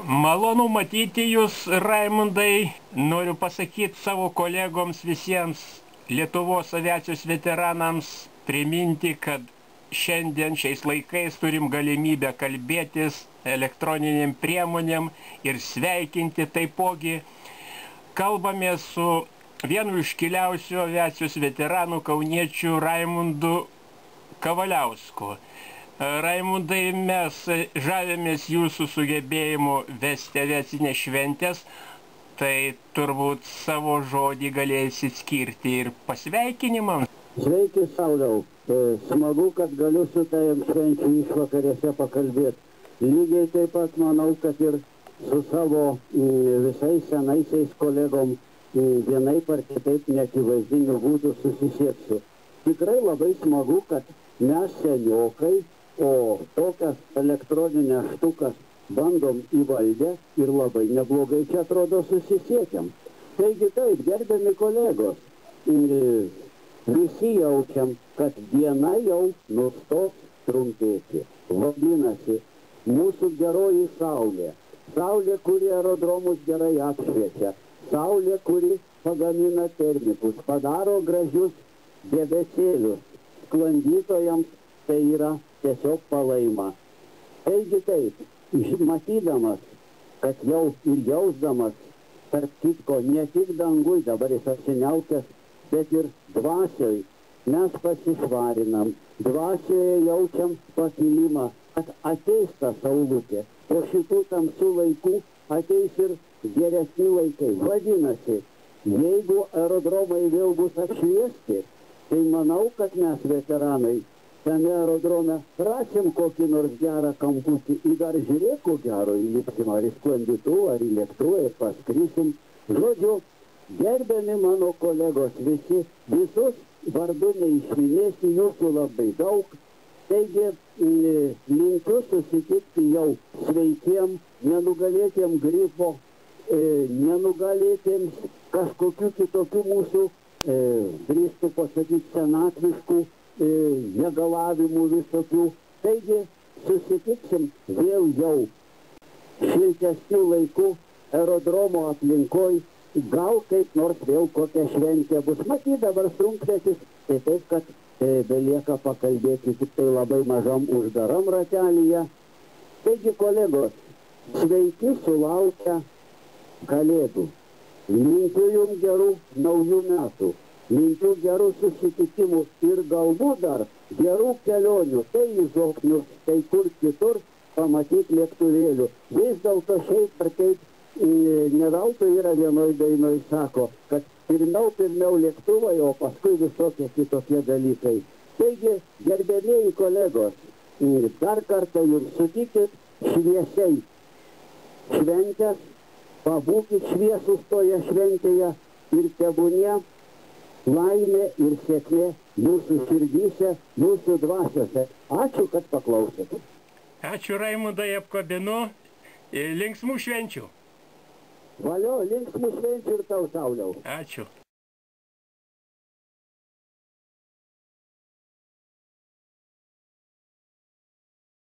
Malonu matyti Jūs, Raimundai. Noriu pasakyti savo kolegoms visiems Lietuvos aviacijos veteranams, priminti, kad šiandien šiais laikais turim galimybę kalbėtis elektroninėm priemonėm ir sveikinti taipogi. Kalbamės su vienu iškiliausių aviacijos veteranų kauniečių Raimundu Kavaliausku. Raimundai, mes žavėmės jūsų sugebėjimu vesti aviacinės šventės, tai turbūt savo žodį galėsit skirti ir pasveikinimams. Sveiki, Sauliau. Smagu, kad galiu su tavim švenčių išvakarėse pakalbėti. Lygiai taip pat manau, kad ir su savo visais senaisiais kolegom vienaip ar kitaip neakivaizdiniu būdu susisieksiu. Tikrai labai smagu, kad mes seniokai, o tokias elektroninės štukas bandom įvaldę ir labai neblogai čia atrodo susisiekiam. Taigi taip, gerbiami kolegos, visi jaučiam, kad diena jau nustos trumpėti. Vadinasi, mūsų geroji Saulė. Saulė, kuri aerodromus gerai apšviečia. Saulė, kuri pagamina termikus, padaro gražius debesėlius. Sklandytojams tai yra tiesiog palaima. Taigi taip, matydamas, kad jau ir jausdamas, tarp kitko, ne tik dangui dabar jis apsiniaukęs, bet ir dvasioj mes pasišvarinam. Dvasioje jaučiam pakilimą, kad ateis ta saulutė. Po šitų tamsių laikų ateis ir geresni laikai. Vadinasi, jeigu aerodromai vėl bus apšviesti, tai manau, kad mes veteranai tame aerodrome rasim kokį nors gerą kamputį ir dar žiūrėk, ko gero įlipsim ar į sklandytuvą, ar į lėktuvą ir paskrisim. Žodžiu, gerbiami mano kolegos visi, visus vardu neišminėsiu, jūsų labai daug. Taigi, linkiu susitikti jau sveikiem, nenugalėtiem gripo, nenugalėtiems kažkokių kitokių mūsų, drįstu pasakyti, senatviškų negalavimų visokių. Taigi susitiksim vėl jau šiltesnių laikų aerodromo aplinkoj, gal kaip nors vėl kokia šventė bus. Matyt, dabar sunkmetis, tai taip, kad belieka pakalbėti tik tai labai mažam uždaram ratelyje. Taigi, kolegos, sveiki sulaukę Kalėdų. Linkiu jums gerų naujų metų. Linkiu gerų susitikimų ir galbūt dar gerų kelionių, tai į Zoknius, tai kur kitur pamatyti lėktuvėlių. Vis dėlto šiaip ar taip, ne veltui yra vienoj dainoj sako, kad pirmiau lėktuvai, o paskui visokie kitokie dalykai. Taigi, gerbėmieji kolegos, dar kartą jums sutikit šviesiai šventės, pabūkit šviesus toje šventėje ir tebūnie laimė ir sėkmė jūsų širdyse, jūsų dvasiose. Ačiū, kad paklausėte. Ačiū, Raimundai, apkabinu. Linksmų švenčių. Valio, linksmų švenčių ir tau, Sauliau. Ačiū.